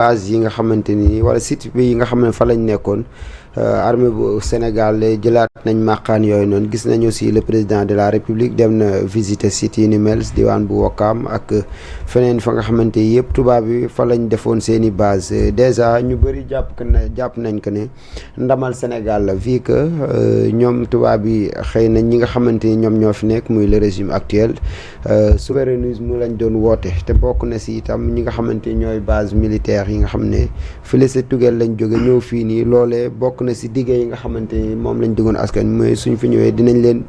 base yi nga xamante ni wala site bi yi nga xam ne fa lañ nekkoon armée bu Sénégal jëlaat nañ màqaan yooyu noonu gis nañu aussi le président de la République dem na visiter site yi ni mel diwaan bu Wakaam ak feneen fa nga xamante yëpp tubaab bi fa lañ defoon seen i base déjà ñu bëri jàpp nañ ko ne ndamal Sénégal la vu que ñoom tubaab yi xëy na ñi nga xamante ni ñoom ñoo fi nekk muy le régime actuel souverainisme lañ doon woote te bokk na si itam ñi nga xamante ni ñooy base militaire yi nga xam ne fële sa tugeel lañ jóge ñëw fii nii loolee bokk na si digge yi nga xamante ni moom lañ diggoon askan mooy suñ fi ñëwee dinañ leen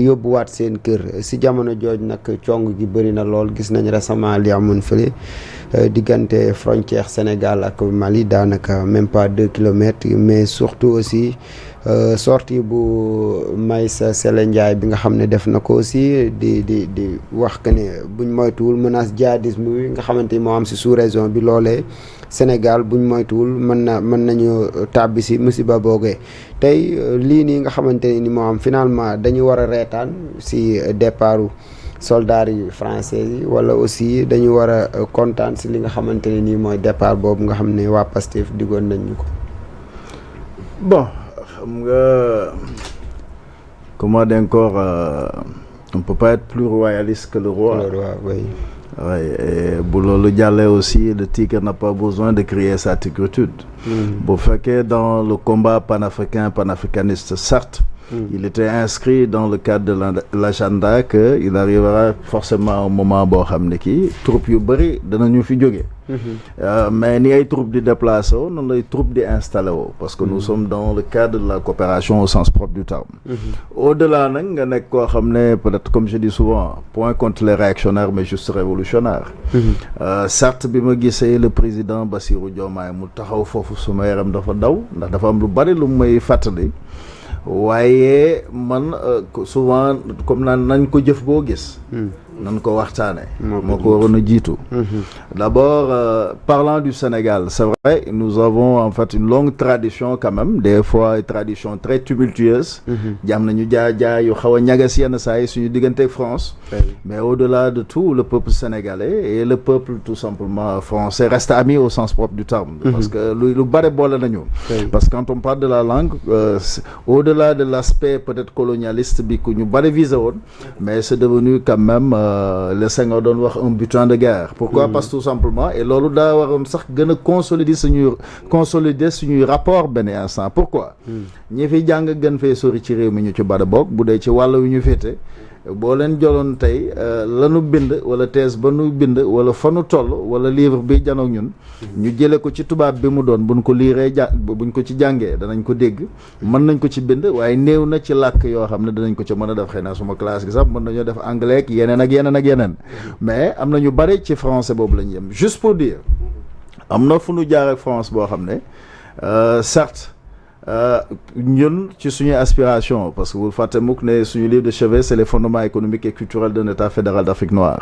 yóbbuwaat seen kër si jamono jooj nag cong gi bëri na lool gis nañ récemment li amoon fële diggante frontière Sénégal ak Mali daanaka même pas 2 kilomètres mais surtout aussi sortie bu Maïssa Sele Ndiaye bi nga xam ne def na ko aussi di wax que ne buñ moytuwul menace djihadisme bi nga xamante ni moo am si sous-région bi loolee Sénégal buñ moytuwul mën nañu tàbbi si musiba boogee tey lii nii nga xamante ni moo am finalement dañu war a reetaan si départu soldats yi français yi wala aussi dañu war a kontaan si li nga xamante ne nii mooy départ boobu nga xam ne waa Pastef diggoon nañ ñu ko. Bon xam nga comment dire encore on peut pas être plus royaliste que le roi. Le roi, oui. Oui, et bu loolu jàllee aussi le tigre n'a pas besoin de crier sa tigritude. Bu fekkee dans le combat panafricaniste certes. Il était inscrit dans le cadre de l'agenda que il arrivera forcément un moment boo xam ne kii troupes yu bëri danañu fi jóge mais ni ay troupes di déplacé woo noonu lay troupes di installé woo parce que nous sommes dans le cadre de la coopération au sens propre du terme. Au-delà nag nga nekk koo xam ne peut-être comme je dis souvent point contre les réactionnaires mais juste révolutionnaire. Certes bi ma gisee le président Bassirou Diomaye mu taxaw foofu suma yaram dafa daw ndax dafa am lu bari lu may fàttali. waaye man souvent comme nañ ko jëf boo gis nañ ko waxtaane moo ko waroon a jiitu d'abord parlant du Sénégal c'est vrai nous avons en fait une longue tradition quand même des fois une tradition très tumultueuse jam nañu jaa yu xaw a ñagas yenn saa yi suñu diggante France mais au-delà de tout le peuple sénégalais et le peuple tout simplement français reste ami au sens propre du terme parce que lu bare boole nañu parce que quand on parle de la langue au-delà de l'aspect peut-être colonialiste bi ku ñu bare visé woon mais c'est devenu quand même le Senghor doon wax un butin de guerre pourquoi parce que tout simplement et loolu daa waroon sax gën a consolider suñuy rapport benn instant pourquoi ñi fi jàng gën fee sori ci réew mi ñu ci bare bokk bu dee ci wàll wi ñu féete boo leen joloon tey lanu bind wala thèse ba nu bind wala fa nu toll wala livre bi janoog ñun ñu jële ko ci tubaab bi mu doon buñ ko liiree buñ ko ci jàngee danañ ko dégg mën nañ ko ci bind waaye néew na ci làkk yoo xam ne danañ ko ci mën a def xëy na suma classe gi sax mën nañoo def anglais ak yeneen ak yeneen mais am na ñu bari ci français boobu la ñu yem juste pour dire am na fu nu jaar ak France boo xam ne certes ñun ci suñu aspiration parce que bul fàtte mukk ne suñu livre de chevet c'est les fondements économiques et culturels d'un état fédéral d'Afrique noire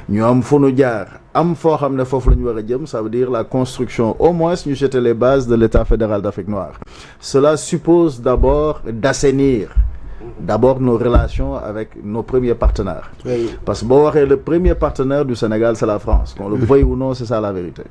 ñu am fu nu jaar am foo xam ne foofu la ñu war a jëm ça veut dire la construction au moins ñu jeter les bases de l'état fédéral d'Afrique noire cela suppose d'abord d'assainir d'abord nos relations avec nos premiers partenaires parce que boo waxee le premier partenaire du Sénégal c'est la France qu'on le veuille ou non c'est ça la vérité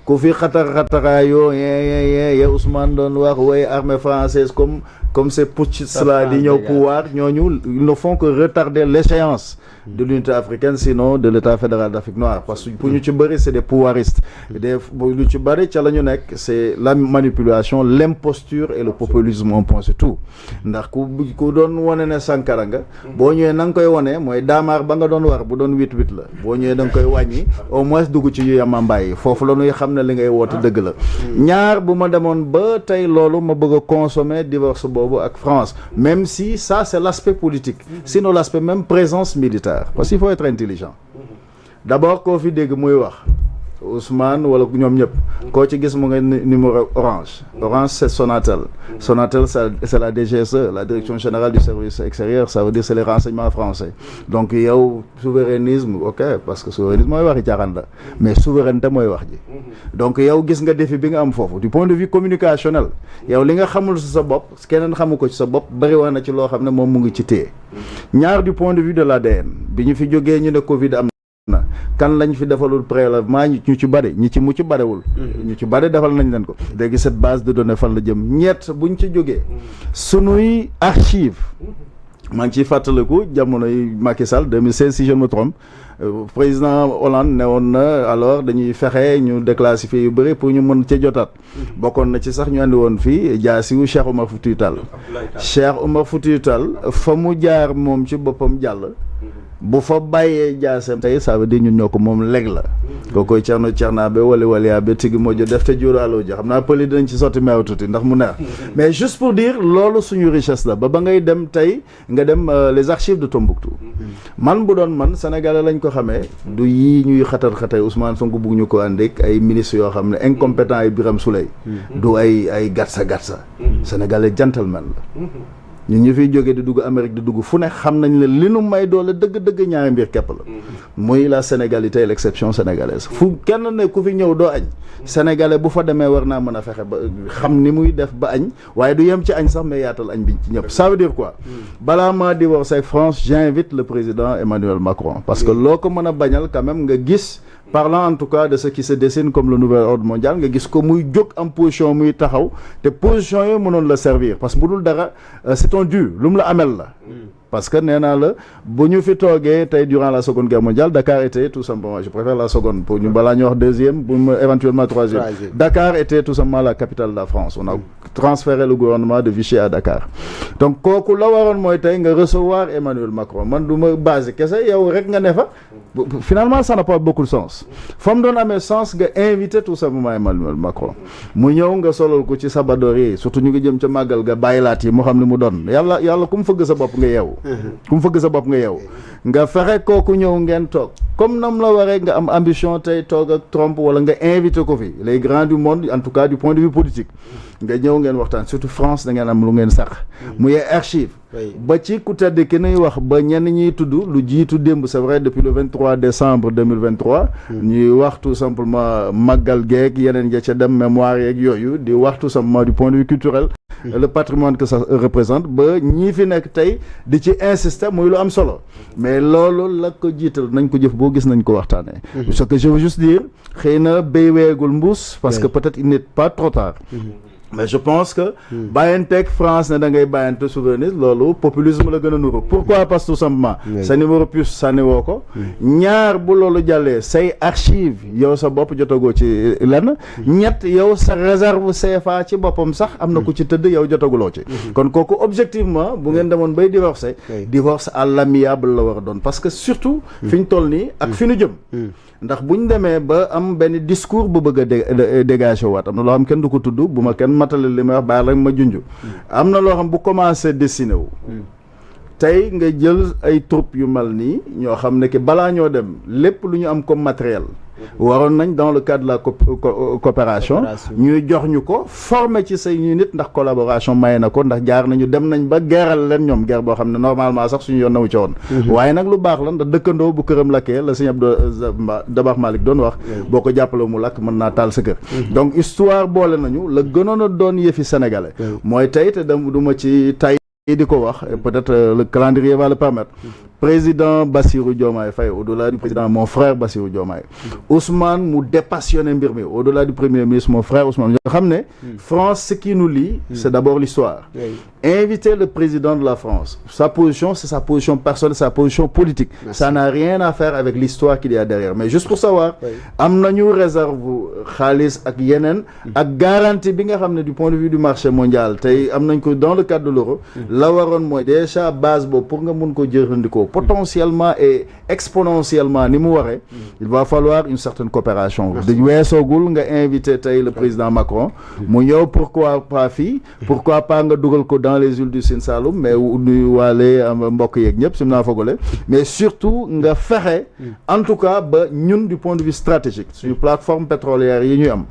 ku fi xataraayo ye Ousmane doon wax way armée française comme ces putschistes là di ñëw pouvoir ñooñu ils ne font que retarder l'échéance de l'unité africaine sinon de l'état fédéral d'Afrique noire parce que pour ñu ci bëri c'est des pouvoiristes lu ci bëri ca la ñu nekk c'est la manipulation l'imposture et le populisme un point c'est tout ndax ku doon wane ne Sankara nga boo ñëwee na nga koy wane mooy daamaar ba nga doon war bu doon 8-8 la boo ñëwee da nga koy wàññi au moins dugg ci yu yamambaay yi foofu la ñuy xam ne li ngay woote dëgg la ñaar bu ma demoon ba tey loolu ma bëgg a consommer divorce boobu ak France même si ça c'est l'aspect politique sinon l'aspect même présence militaire parce qu'il faut être intelligent d'abord koo fi dégg muy wax Ousmane wala ñoom ñëpp koo ci gis mu nga numéro orange c'est Sonatel c'est la DGSE la direction générale du service extérieur ça veut dire c'est les renseignements français donc yow souverainisme ok parce que souverainisme mooy waxi caaxaan la mais souveraineté mooy wax ji donc yow gis nga défi bi nga am foofu du point de vue communicationnel yow li nga xamul ci sa bopp keneen xamu ko ci sa bopp bari woon na ci loo xam ne moom mu ngi ci téye ñaar du point de vue de l'ADN bi ñu fi jógee ñu ne Covid am kan lañ fi defalul prélèvement ñu ci bari ñi ci mucc barewul ñu ci bari defal nañ leen ko léegi cette base de données fan la jëm ñett buñ ci jógee sunuy archive maa ngi ciy fàttaliku jamonoy Macky Sall 2016 si je me trompe président Hollande ne woon na alors dañuy fexe ñu déclassifier yu bëri pour ñu mën ca jotaat bokkoon na ci sax ñu andi woon fii jaasiwu Cheikh Oumar Foutiyou Tall Cheikh Oumar Foutiyou Tall fa mu jaar moom ci boppam jàll bu fa bàyyee jaasem tey ça veut dire ñun ñoo ko moom leg la kookoy Cerno Cernaabe waliyaa tigi mojo def te juuraaloo ji xam naa pëli dinañ ci sotti meew tuuti ndax mu neex mais juste pour dire loolu suñu richesse la ba ngay dem tey nga dem les archives de Tombouctou man bu doon man sénégalais lañ ko xamee du yii ñuy xatar Ousmane Sonko bugg ñu ko àndeek ay ministres yoo xam ne incompétent ay Birame Souleye du ay gatsa sénégalais gentleman la ñun ñu fiy jógee di dugg Amérique di dugg fu ne xam nañ ne li nu may doole dëgg ñaari mbir képp la muy la sénégalité et l'exception sénégalaise fu kenn ne ku fi ñëw doo añ sénégalais bu fa demee war naa mën a fexe ba xam ni muy def ba añ waaye du yem ci añ sax mais yaatal añ bi ci ñëpp ça veut dire quoi balaa maa divorcer avec France j'invite le président Emmanuel Macron parce que loo ko mën a bañal quand même nga gis parlant en tout cas de ce qui se dessine comme le nouvel ordre mondial nga gis ko muy jóg am position muy taxaw te position yooyu mënoon la servir parce que bu dul dara c'est un dû lu mu la amel la parce que nee naa la bu ñu fi toogee tey durant la seconde guerre mondiale Dakar était tout simplement je préfère la seconde pour ñu balaa ñu wax deuxième bu mu éventuellement troisième Dakar était tout simplement la capitale de la France on a transféré le gouvernement de Vichy à Dakar donc kooku la waroon mooy tey nga recevoir Emmanuel Macron man du ma basé kese yow rek nga ne fa finalement ça n'a pas beaucoup de sens fa mu doon amee sens nga invité tout simplement Emmanuel Macron mu ñëw nga solal ko ci sabador yi surtout ñu ngi jëm ca màggal nga bàyyilaat yi moo xam ne mu doon yàlla ku mu fëgg sa bopp nga yeewu ku mu fëgg sa bopp nga yeewu nga fexe kooku ñëw ngeen toog comme nam la waree nga am ambition tey toog ak Trump wala nga invité ko fi les grands du monde en tout cas du point de vue politique nga ñëw ngeen waxtaan surtout France da ngeen am lu ngeen sax muy archive ba ci ku tedd ki nuy wax ba ñenn ñiy tudd lu jiitu démb c'est vrai depuis le 23 décembre 2023 ñuy wax tout simplement màggal geek yeneen ja ca dem mémoire yeeg yooyu di wax tout simplement du point de vue culturel le patrimoine que ça représente ba ñii fi nekk tey di ci insister muy lu am solo mais loolu la ko jiital nañ ko jëf boo gis nañ ko waxtaanee ce que je veux juste dire xëy na béy weegul mbuus parce que peut-être il n'est pas trop tard mais je pense que bàyyanteeg France ne da ngay bàyyante souverainisme loolu populisme la gën a nuru pourquoi parce que tout simplement sa numéro puce sànni woo ko ñaar bu loolu jàllee say archive yow sa bopp jotagoo ci lenn ñett yow sa réserve CFA ci boppam sax am na ku ci tëdd yow jotaguloo ci kon kooku objectivement bu ngeen demoon bay divorce à l'amiable la war a doon parce que surtout fi ñu toll nii ak fi ñu jëm ndax bu ñu demee ba am benn discours bu bëgg a dégager waat am na loo xam kenn du ko tudd bu ma kenn matale li may wax bàyyi rek ma junj am na loo xam bu commencé dessiné wu tey nga jël ay troupes yu mel nii ñoo xam ne que balaa ñoo dem lépp lu ñu am comme matériel waroon nañ dans le cadre de la coopération ñuy jox ñu ko former ci say ñu nit ndax collaboration maye na ko ndax jaar nañu dem nañ ba geeral leen ñoom guerre boo xam ne normalement sax suñu yoon nawu ci woon waaye nag lu baax la ndax dëkkandoo bu këram lakkee la sëñ Abdou Dabakh Malick doon wax boo ko jàppale mu lakk mën naa taal sa kër donc histoire boole nañu la gënoon a doon yëfi sénégalais mooy tey te dem du ma ci tay di ko wax peut-être le calendrier va le permettre président Bassirou Diomaye Faye au-delà du président mon frère Bassirou Diomaye Ousmane mu dépassionné mbir mi au-delà du premier ministre mon frère Ousmane nga xam ne France ce qui nous lie c'est d'abord l'histoire inviter le président de la France sa position c'est sa position personnelle sa position politique ça n'a rien à faire avec l'histoire qu'il y a derrière mais juste pour savoir am nañu réserve xaalis ak yeneen ak garantie bi nga xam ne du point de vue du marché mondial tey am nañ ko dans le cadre de l'euro la waroon mooy déjà base boobu pour nga mun ko jëfandikoo potentiellement et exponentiellement ni mu waree il va falloir une certaine coopération dañ weesoogul nga invité tey le président Macron mu ñëw pourquoi pas fii pourquoi pas nga dugal ko dans les îles du Sine Saloum mais nuy waale mbokk yeeg ñëpp sim naa fogole mais surtout nga fexe en tout cas ba ñun du point de vue stratégique suñu plateforme pétrolière yi ñuy am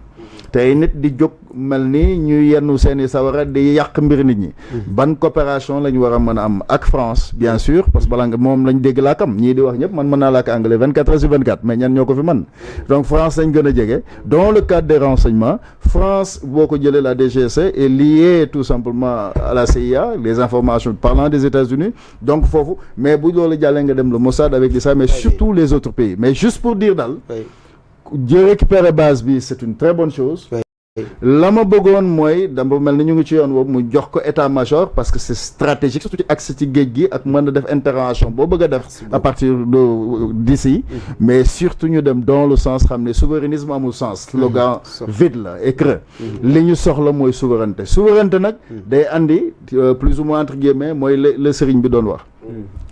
tey nit di jóg mel ni ñu yennu seeni sawara di yàq mbir nit ñi ban coopération la ñu war a mën a am ak France bien sûr parce que balaa nga moom lañ dégg laakam ñii di wax ñëpp man mën naa laak anglais 24 heures sur 24 mais ñan ñoo ko fi mën donc France lañ gën a jege dans le cadre des renseignements France boo ko jëlee la DGSE est liée tout simplement à la CIA, les informations parlant des États-Unis, donc foofu mais bu loolu jàllee nga dem le Mossad avec l'ISRA, mais surtout les autres pays. Mais juste pour dire daal de récupérer base bi c'est une très bonne chose. La ma bëggoon mooy dama mel ni ñu ngi ci yoon boobu mu jox ko état-major parce que c'est stratégique surtout ci accès ci géej gi ak mën a def intervention boo bëgg a def à partir de d'ici, mais surtout ñu dem dans le sens xam ne souverainisme amul sens, slogan vide la et creux. Li ñu soxla mooy souveraineté nag day andi plus ou moins entre guillemets mooy le sëriñ bi doon wax.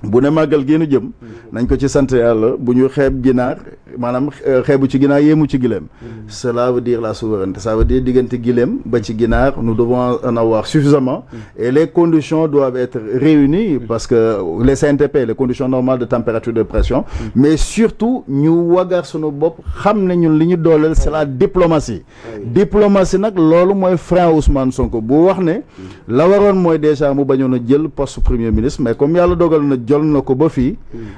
bu ne màggal génn jëm nañ ko ci sant yàlla bu ñu xeeb ginaar maanaam xeebu ci ginaar yéemu ci gileem. Cela veut dire la souveraineté, ça veut dire diggante gileem ba ci ginaar nous devons en avoir suffisamment et les conditions doivent être réunies parce que les CNTP, les conditions normales de température de pression, mais surtout ñu wagar sunu bopp xam ne ñun li ñu dooleel c'est la diplomatie. Diplomatie nag loolu mooy frein Ousmane Sonko bu wax ne la waroon mooy déjà mu bañoon a jël poste premier ministre, mais comme yàlla dogal na jël na ko ba fii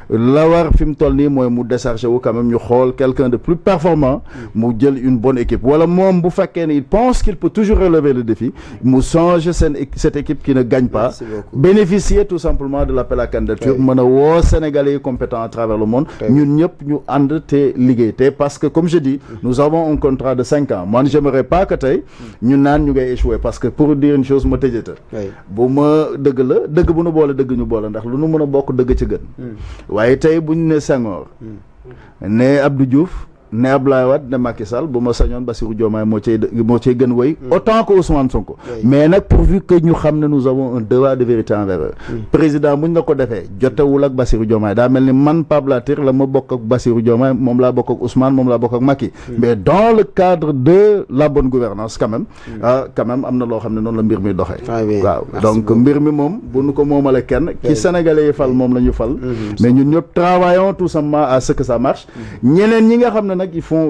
la war fi mu toll nii mooy mu décharger wu quand même ñu xool quelqu'un de plus performant mu jël une bonne équipe wala moom bu fekkee ne il pense qu'il peut toujours relever le défi mu changer cette équipe qui ne gagne pas, bénéficier tout simplement de l'appel à candidature, mën a woo Sénégalais yi compétents à travers le monde ñun ñëpp ñu ànd te liggéey te parce que comme je dis nous avons un contrat de 5 ans. Moi j'aimerais pas que tey ñu naan ñu ngay échouer parce que pour dire une chose ma tëjata bu ma dëgg la dëgg bu nu boole dëgg ñu boole ndax lu nu mën a bokk dëgg ci gën waaye tey bu ñu ne Senghor ne Abdou Diouf ne Abdoulaye Wade ne Macky Sall bu ma sañoon Bassirou Diomaye moo cay gën wéy autant que Ousmane Sonko, mais nag pourvu que ñu xam ne nous avons un devoir de vérité envers eux. Président buñ la ko defee jotewul ak Bassirou Diomaye daa mel ni man Pape Latir la ma bokk ak Bassirou Diomaye moom laa bokk ak Ousmane moom laa bokk ak Macky, mais dans le cadre de la bonne gouvernance quand même am na loo xam ne noonu la mbir mi doxee. Waaw donc mbir mi moom bu nu ko moomale kenn ki Sénégalais yi fal moom la ñu fal, mais ñun ñëpp travaillons tout simplement à ce que ça marche. Ñeneen ñi nga xam ne nag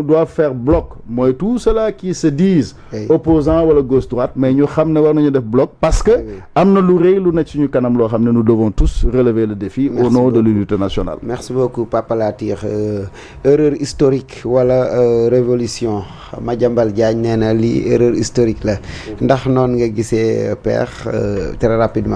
doivent faire bloc mooy tout cela qui se disent opposants wala gauche droite, mais ñu xam ne war nañu def bloc parce que am na lu rëy lu nekk suñu kanam loo xam ne nous devons tous relever le défi au nom de l'unité nationale. Merci beaucoup Papa Latir. Erreur historique wala révolution, Madiambal Diagne nee na lii erreur historique la ndax noonu nga gisee Père très rapidement.